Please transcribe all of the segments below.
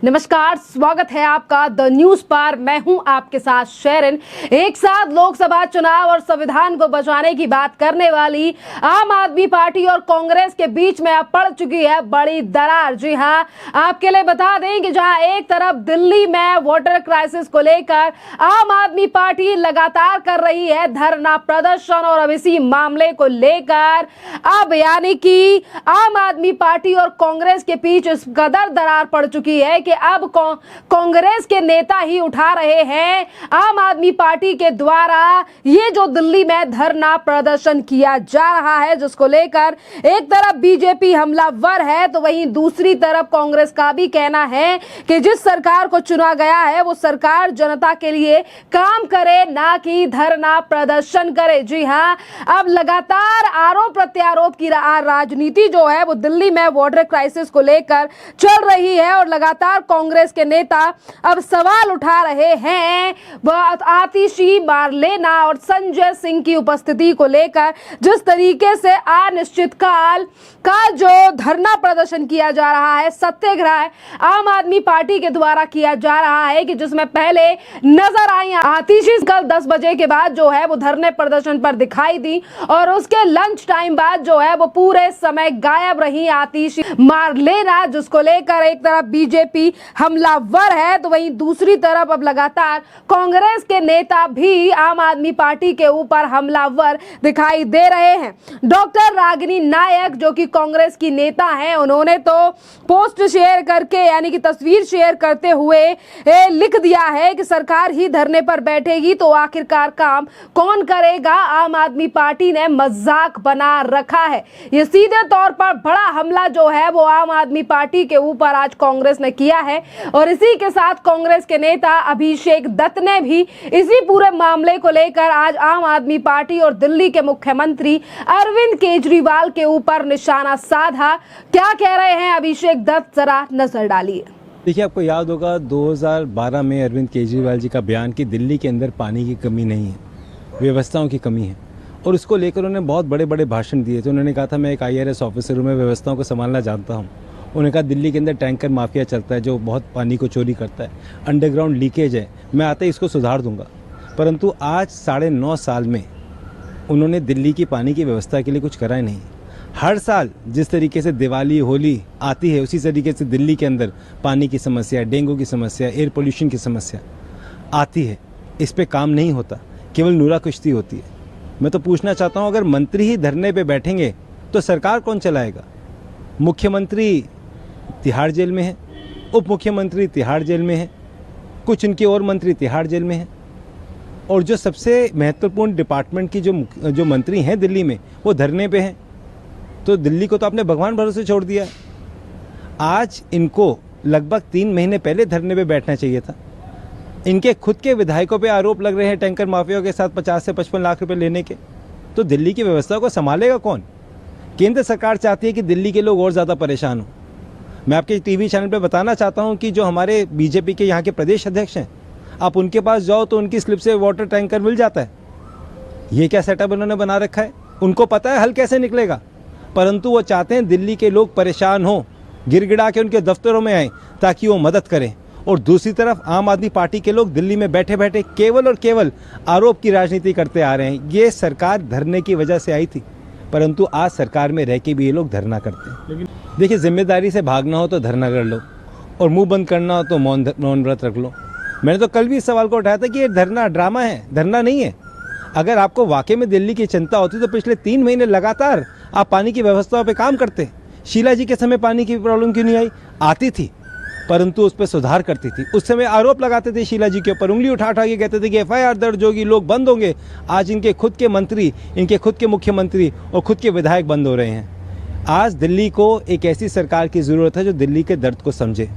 नमस्कार, स्वागत है आपका द न्यूज पर। मैं हूं आपके साथ शेरन। एक साथ लोकसभा चुनाव और संविधान को बचाने की बात करने वाली आम आदमी पार्टी और कांग्रेस के बीच में अब पड़ चुकी है बड़ी दरार। जी हां, आपके लिए बता दें कि जहां एक तरफ दिल्ली में वाटर क्राइसिस को लेकर आम आदमी पार्टी लगातार कर रही है धरना प्रदर्शन और अब इसी मामले को लेकर अब यानी कि आम आदमी पार्टी और कांग्रेस के बीच इस कदर दरार पड़ चुकी है कि अब कांग्रेस के नेता ही उठा रहे हैं आम आदमी पार्टी के द्वारा ये जो दिल्ली में धरना प्रदर्शन किया जा रहा है, जिसको लेकर एक तरफ बीजेपी हमलावर है तो वहीं दूसरी तरफ कांग्रेस का भी कहना है कि जिस सरकार को चुना गया है वो सरकार जनता के लिए काम करे, ना कि धरना प्रदर्शन करे। जी हां, अब लगातार आरोप प्रत्यारोप की राजनीति जो है वो दिल्ली में वाटर क्राइसिस को लेकर चल रही है और लगातार कांग्रेस के नेता अब सवाल उठा रहे हैं आतिशी मारलेना और संजय सिंह की उपस्थिति को लेकर। जिस तरीके से अनिश्चितकाल का जो धरना प्रदर्शन किया जा रहा है, सत्याग्रह आम आदमी पार्टी के द्वारा किया जा रहा है कि जिसमें पहले नजर आई आतिशी कल 10 बजे के बाद जो है वो धरने प्रदर्शन पर दिखाई दी और उसके लंच टाइम बाद जो है वो पूरे समय गायब रही आतिशी मारलेना, जिसको लेकर एक तरफ बीजेपी हमलावर है तो वहीं दूसरी तरफ अब लगातार कांग्रेस के नेता भी आम आदमी पार्टी के ऊपर हमलावर दिखाई दे रहे हैं। डॉक्टर रागिनी नायक जो कि कांग्रेस की नेता हैं, उन्होंने तो पोस्ट शेयर करके यानी कि तस्वीर शेयर करते हुए लिख दिया है कि सरकार ही धरने पर बैठेगी तो आखिरकार काम कौन करेगा। आम आदमी पार्टी ने मजाक बना रखा है। ये सीधे तौर पर बड़ा हमला जो है वो आम आदमी पार्टी के ऊपर आज कांग्रेस ने किया है और इसी के साथ कांग्रेस के नेता अभिषेक दत्त ने भी इसी पूरे मामले को लेकर आज आम आदमी पार्टी और दिल्ली के मुख्यमंत्री अरविंद केजरीवाल के ऊपर निशाना साधा। क्या कह रहे हैं अभिषेक दत्त, जरा नजर डालिए। देखिए, आपको याद होगा 2012 में अरविंद केजरीवाल जी का बयान कि दिल्ली के अंदर पानी की कमी नहीं है, व्यवस्थाओं की कमी है, और उसको लेकर उन्होंने बहुत बड़े बड़े भाषण दिए थे। उन्होंने कहा था मैं एक IAS ऑफिसर हूँ, मैं व्यवस्थाओं को संभालना जानता हूँ। उन्होंने कहा दिल्ली के अंदर टैंकर माफिया चलता है जो बहुत पानी को चोरी करता है, अंडरग्राउंड लीकेज है, मैं आते ही इसको सुधार दूंगा। परंतु आज 9.5 साल में उन्होंने दिल्ली की पानी की व्यवस्था के लिए कुछ करा ही नहीं। हर साल जिस तरीके से दिवाली होली आती है उसी तरीके से दिल्ली के अंदर पानी की समस्या, डेंगू की समस्या, एयर पोल्यूशन की समस्या आती है। इस पे काम नहीं होता, केवल नूरा कुश्ती होती है। मैं तो पूछना चाहता हूँ, अगर मंत्री ही धरने पे बैठेंगे तो सरकार कौन चलाएगा? मुख्यमंत्री तिहाड़ जेल में है, उप मुख्यमंत्री तिहाड़ जेल में है, कुछ इनके और मंत्री तिहाड़ जेल में हैं, और जो सबसे महत्वपूर्ण डिपार्टमेंट की जो मंत्री हैं दिल्ली में वो धरने पे हैं। तो दिल्ली को तो आपने भगवान भरोसे छोड़ दिया है। आज इनको लगभग 3 महीने पहले धरने पे बैठना चाहिए था। इनके खुद के विधायकों पे आरोप लग रहे हैं टैंकर माफियाओं के साथ 50 से 55 लाख रुपए लेने के। तो दिल्ली की व्यवस्था को संभालेगा कौन? केंद्र सरकार चाहती है कि दिल्ली के लोग और ज़्यादा परेशान हों। मैं आपके टीवी चैनल पे बताना चाहता हूं कि जो हमारे बीजेपी के यहाँ के प्रदेश अध्यक्ष हैं, आप उनके पास जाओ तो उनकी स्लिप से वाटर टैंकर मिल जाता है। ये क्या सेटअप उन्होंने बना रखा है? उनको पता है हल कैसे निकलेगा, परंतु वो चाहते हैं दिल्ली के लोग परेशान हों, गिड़गिड़ा के उनके दफ्तरों में आएँ ताकि वो मदद करें। और दूसरी तरफ आम आदमी पार्टी के लोग दिल्ली में बैठे बैठे केवल और केवल आरोप की राजनीति करते आ रहे हैं। ये सरकार धरने की वजह से आई थी, परंतु आज सरकार में रह के भी ये लोग धरना करते हैं। लेकिन देखिए, जिम्मेदारी से भागना हो तो धरना कर लो और मुंह बंद करना हो तो मौन व्रत रख लो। मैंने तो कल भी इस सवाल को उठाया था कि ये धरना ड्रामा है, धरना नहीं है। अगर आपको वाकई में दिल्ली की चिंता होती तो पिछले 3 महीने लगातार आप पानी की व्यवस्थाओं पे काम करते। शीला जी के समय पानी की प्रॉब्लम क्यों नहीं आई? आती थी, परंतु उस पर सुधार करती थी। उस समय आरोप लगाते थे शीला जी के ऊपर, उंगली उठा के कहते थे कि FIR दर्ज होगी, लोग बंद होंगे। आज इनके खुद के मंत्री, इनके खुद के मुख्यमंत्री और खुद के विधायक बंद हो रहे हैं। आज दिल्ली को एक ऐसी सरकार की ज़रूरत है जो दिल्ली के दर्द को समझे।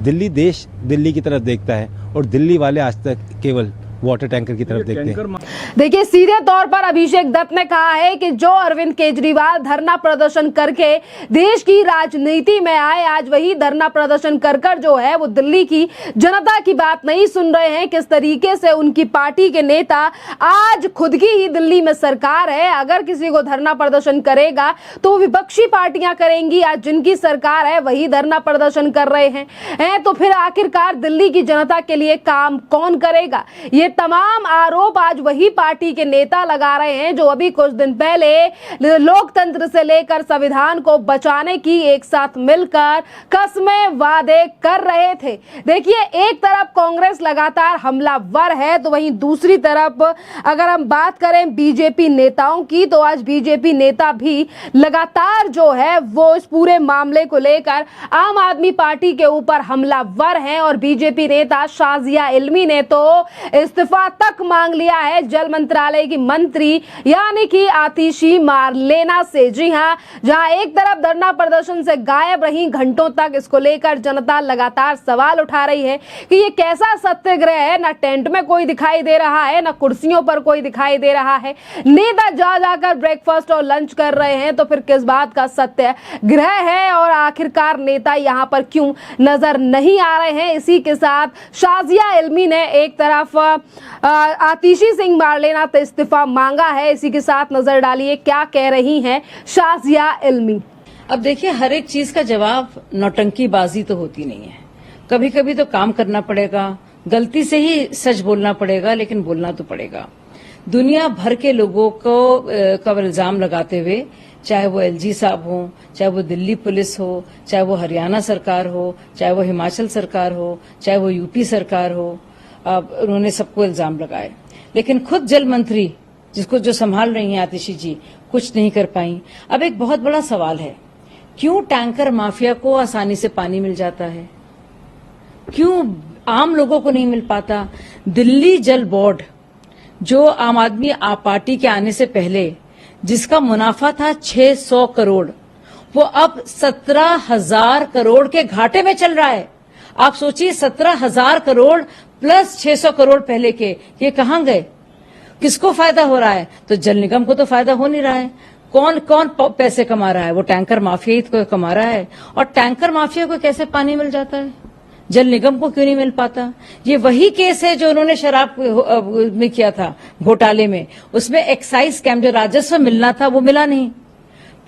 देश दिल्ली की तरफ देखता है और दिल्ली वाले आज तक केवल वाटर टैंकर की तरफ देखते हैं। देखिए, सीधे तौर पर अभिषेक दत्त ने कहा है कि जो अरविंद केजरीवाल धरना प्रदर्शन करके देश की राजनीति में आए, आज वही धरना प्रदर्शन कर जो है वो दिल्ली की जनता की बात नहीं सुन रहे हैं। किस तरीके से उनकी पार्टी के नेता, आज खुद की ही दिल्ली में सरकार है, अगर किसी को धरना प्रदर्शन करेगा तो विपक्षी पार्टियां करेंगी। आज जिनकी सरकार है वही धरना प्रदर्शन कर रहे हैं, तो फिर आखिरकार दिल्ली की जनता के लिए काम कौन करेगा? ये तमाम आरोप आज वही पार्टी के नेता लगा रहे हैं जो अभी कुछ दिन पहले लोकतंत्र से लेकर संविधान को बचाने की एक साथ मिलकर कस्में वादे कर रहे थे। देखिए, एक तरफ कांग्रेस लगातार हमलावर है, तो वहीं दूसरी तरफ अगर हम बात करें बीजेपी नेताओं की, तो आज बीजेपी नेता भी लगातार जो है वो इस पूरे मामले को लेकर आम आदमी पार्टी के ऊपर हमलावर हैं। और बीजेपी नेता शाजिया इल्मी ने तो इस्तीफा तक मांग लिया है जल मंत्रालय की मंत्री यानी कि आतिशी मारलेना से। जी हां, जहां एक तरफ धरना प्रदर्शन से गायब रही घंटों तक, इसको लेकर जनता लगातार सवाल उठा रही है कि ये कैसा सत्याग्रह है? ना टेंट में कोई दिखाई दे रहा है, ना कुर्सियों पर कोई दिखाई दे रहा है, नेता जा जाकर ब्रेकफास्ट और लंच कर रहे हैं, तो फिर किस बात का सत्याग्रह है? और आखिरकार नेता यहां पर क्यों नजर नहीं आ रहे हैं? इसी के साथ शाजिया इल्मी ने एक तरफ आतिशी सिंह मारलेना तो इस्तीफा मांगा है। इसी के साथ नजर डालिए क्या कह रही हैं शाजिया इल्मी। अब देखिए, हर एक चीज का जवाब नौटंकीबाजी तो होती नहीं है। कभी कभी तो काम करना पड़ेगा, गलती से ही सच बोलना पड़ेगा, लेकिन बोलना तो पड़ेगा। दुनिया भर के लोगों को का इल्जाम लगाते हुए, चाहे वो एलजी साहब हो, चाहे वो दिल्ली पुलिस हो, चाहे वो हरियाणा सरकार हो, चाहे वो हिमाचल सरकार हो, चाहे वो यूपी सरकार हो, उन्होंने सबको इल्जाम लगाए, लेकिन खुद जल मंत्री जिसको जो संभाल रही हैं आतिशी जी, कुछ नहीं कर पाई। अब एक बहुत बड़ा सवाल है, क्यों टैंकर माफिया को आसानी से पानी मिल जाता है, क्यों आम लोगों को नहीं मिल पाता? दिल्ली जल बोर्ड, जो आम आदमी पार्टी के आने से पहले जिसका मुनाफा था 600 करोड़, वो अब 17,000 करोड़ के घाटे में चल रहा है। आप सोचिए, 17,000 करोड़ प्लस 600 करोड़ पहले के, ये कहां गए? किसको फायदा हो रहा है? तो जल निगम को तो फायदा हो नहीं रहा है। कौन कौन पैसे कमा रहा है? वो टैंकर माफिया ही तो कमा रहा है। और टैंकर माफिया को कैसे पानी मिल जाता है, जल निगम को क्यों नहीं मिल पाता? ये वही केस है जो उन्होंने शराब में किया था, घोटाले में। उसमें एक्साइज स्कैम, जो राजस्व मिलना था वो मिला नहीं।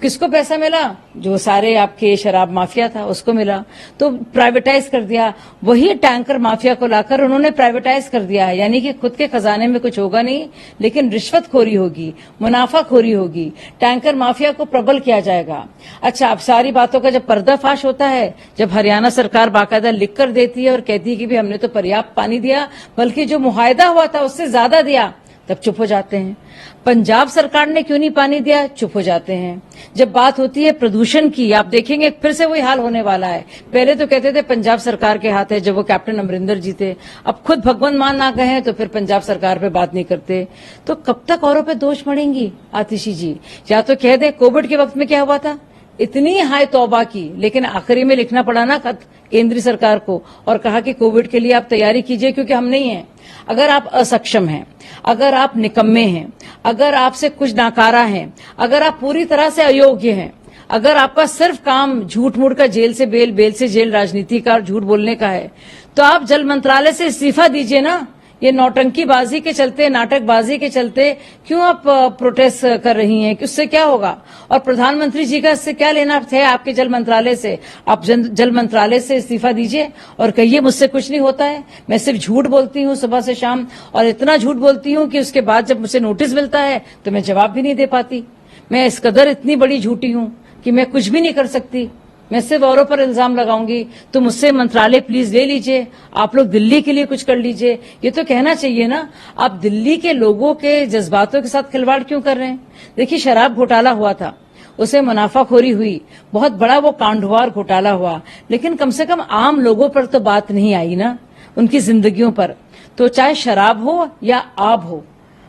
किसको पैसा मिला? जो सारे आपके शराब माफिया था उसको मिला, तो प्राइवेटाइज कर दिया। वही टैंकर माफिया को लाकर उन्होंने प्राइवेटाइज कर दिया है, यानी कि खुद के खजाने में कुछ होगा नहीं, लेकिन रिश्वतखोरी होगी, मुनाफाखोरी होगी, टैंकर माफिया को प्रबल किया जाएगा। अच्छा, अब सारी बातों का जब पर्दाफाश होता है, जब हरियाणा सरकार बाकायदा लिख कर देती है और कहती है कि भी हमने तो पर्याप्त पानी दिया, बल्कि जो मुआहदा हुआ था उससे ज्यादा दिया, तब चुप हो जाते हैं। पंजाब सरकार ने क्यों नहीं पानी दिया, चुप हो जाते हैं। जब बात होती है प्रदूषण की, आप देखेंगे फिर से वही हाल होने वाला है। पहले तो कहते थे पंजाब सरकार के हाथ है, जब वो कैप्टन अमरिंदर जी थे। अब खुद भगवंत मान आ गए हैं, तो फिर पंजाब सरकार पे बात नहीं करते। तो कब तक औरों पे दोष मढ़ेंगी आतिशी जी? या तो कह दे कोविड के वक्त में क्या हुआ था, इतनी हाय तौबा की, लेकिन आखिरी में लिखना पड़ा ना खत केंद्रीय सरकार को, और कहा कि कोविड के लिए आप तैयारी कीजिए क्योंकि हम नहीं हैं। अगर आप असक्षम हैं, अगर आप निकम्मे हैं, अगर आपसे कुछ नाकारा हैं, अगर आप पूरी तरह से अयोग्य हैं, अगर आपका सिर्फ काम झूठ मूठ का, जेल से बेल, बेल से जेल राजनीति का और झूठ बोलने का है, तो आप जल मंत्रालय से इस्तीफा दीजिए ना। ये नौटंकीबाजी के चलते, नाटकबाजी के चलते क्यों आप प्रोटेस्ट कर रही हैं? उससे क्या होगा? और प्रधानमंत्री जी का इससे क्या लेना है आपके जल मंत्रालय से? आप जल मंत्रालय से इस्तीफा दीजिए और कहिए मुझसे कुछ नहीं होता है, मैं सिर्फ झूठ बोलती हूँ सुबह से शाम, और इतना झूठ बोलती हूँ कि उसके बाद जब मुझे नोटिस मिलता है तो मैं जवाब भी नहीं दे पाती। मैं इस कदर इतनी बड़ी झूठी हूँ कि मैं कुछ भी नहीं कर सकती, मैं सिर्फ औरों पर इल्जाम लगाऊंगी। तो मुझसे मंत्रालय प्लीज ले लीजिए, आप लोग दिल्ली के लिए कुछ कर लीजिए, ये तो कहना चाहिए ना। आप दिल्ली के लोगों के जज्बातों के साथ खिलवाड़ क्यों कर रहे हैं? देखिए, शराब घोटाला हुआ था, उसे मुनाफाखोरी हुई, बहुत बड़ा वो कांडवार घोटाला हुआ, लेकिन कम से कम आम लोगों पर तो बात नहीं आई ना, उनकी जिंदगियों पर। तो चाहे शराब हो या आब हो,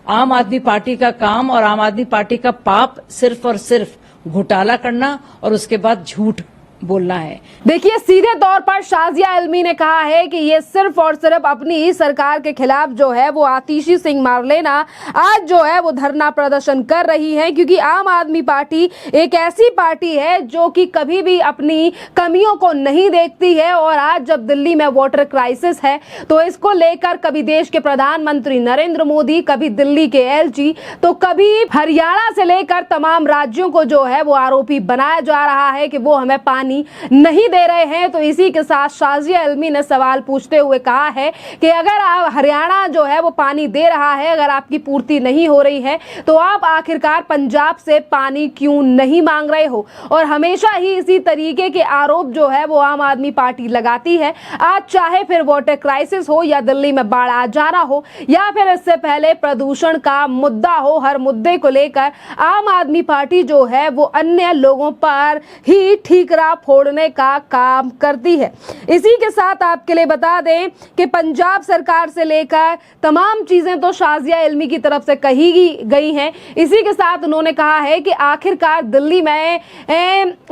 आम आदमी पार्टी का काम और आम आदमी पार्टी का पाप सिर्फ और सिर्फ घोटाला करना और उसके बाद झूठ बोलना है। देखिए, सीधे तौर पर शाजिया इल्मी ने कहा है कि ये सिर्फ और सिर्फ अपनी ही सरकार के खिलाफ जो है वो आतिशी सिंह मारलेना आज जो है वो धरना प्रदर्शन कर रही है, क्योंकि आम आदमी पार्टी एक ऐसी पार्टी है जो कि कभी भी अपनी कमियों को नहीं देखती है। और आज जब दिल्ली में वाटर क्राइसिस है तो इसको लेकर कभी देश के प्रधानमंत्री नरेंद्र मोदी, कभी दिल्ली के एलजी, तो कभी हरियाणा से लेकर तमाम राज्यों को जो है वो आरोपी बनाया जा रहा है कि वो हमें पानी नहीं दे रहे हैं। तो इसी के साथ शाजिया इल्मी ने सवाल पूछते हुए कहा है कि अगर आप हरियाणा जो है वो पानी दे रहा है, अगर आपकी पूर्ति नहीं हो रही है, तो आप आखिरकार पंजाब से पानी क्यों नहीं मांग रहे हो। और हमेशा ही इसी तरीके के आरोप जो है वो आम आदमी पार्टी लगाती है। आज चाहे फिर वाटर क्राइसिस हो या दिल्ली में बाढ़ आ जाना हो या फिर इससे पहले प्रदूषण का मुद्दा हो, हर मुद्दे को लेकर आम आदमी पार्टी जो है वो अन्य लोगों पर ही ठीकरा फोड़ने का काम करती है। इसी के साथ आपके लिए बता दें कि पंजाब सरकार से लेकर तमाम चीजें तो शाजिया इल्मी की तरफ से कही गई हैं। इसी के साथ उन्होंने कहा है कि आखिरकार दिल्ली में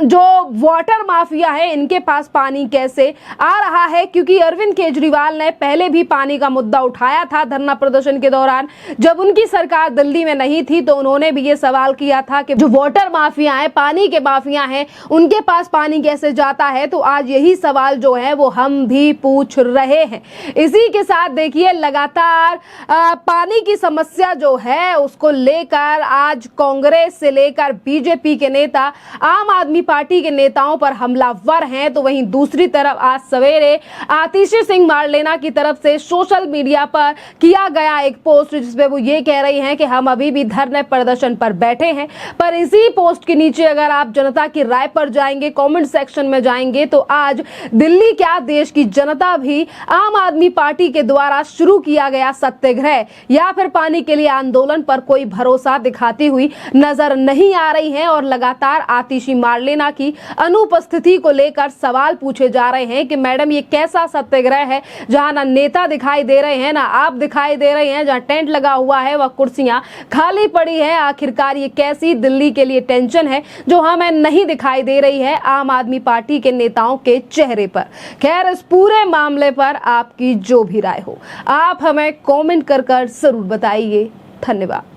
जो वाटर माफिया है इनके पास पानी कैसे आ रहा है, क्योंकि अरविंद केजरीवाल ने पहले भी पानी का मुद्दा उठाया था धरना प्रदर्शन के दौरान। जब उनकी सरकार दिल्ली में नहीं थी तो उन्होंने भी ये सवाल किया था कि जो वाटर माफिया है, पानी के माफिया हैं, उनके पास पानी कैसे जाता है। तो आज यही सवाल जो है वो हम भी पूछ रहे हैं। इसी के साथ देखिए, लगातार पानी की समस्या जो है उसको लेकर आज कांग्रेस से लेकर बीजेपी के नेता आम आदमी पार्टी के नेताओं पर हमलावर हैं। तो वहीं दूसरी तरफ आज सवेरे आतिशी सिंह मारलेना की तरफ से सोशल मीडिया पर किया गया एक पोस्ट जिसमें वो ये कह रही हैं कि हम अभी भी धरने प्रदर्शन पर बैठे हैं। पर इसी पोस्ट के नीचे अगर आप जनता की राय पर जाएंगे, कमेंट सेक्शन में जाएंगे, तो आज दिल्ली क्या देश की जनता भी आम आदमी पार्टी के द्वारा शुरू किया गया सत्याग्रह या फिर पानी के लिए आंदोलन पर कोई भरोसा दिखाती हुई नजर नहीं आ रही है। और लगातार आतिशी मारलेना की अनुपस्थिति को लेकर सवाल पूछे जा रहे हैं कि मैडम ये कैसा सत्याग्रह है जहां ना नेता दिखाई दे रहे हैं, ना आप दिखाई दे रहे हैं, जहां टेंट लगा हुआ है वह कुर्सियां खाली पड़ी है। आखिरकार ये कैसी दिल्ली के लिए टेंशन है जो हमें नहीं दिखाई दे रही है आम आदमी पार्टी के नेताओं के चेहरे पर। खैर, इस पूरे मामले पर आपकी जो भी राय हो आप हमें कमेंट कर जरूर बताइए। धन्यवाद।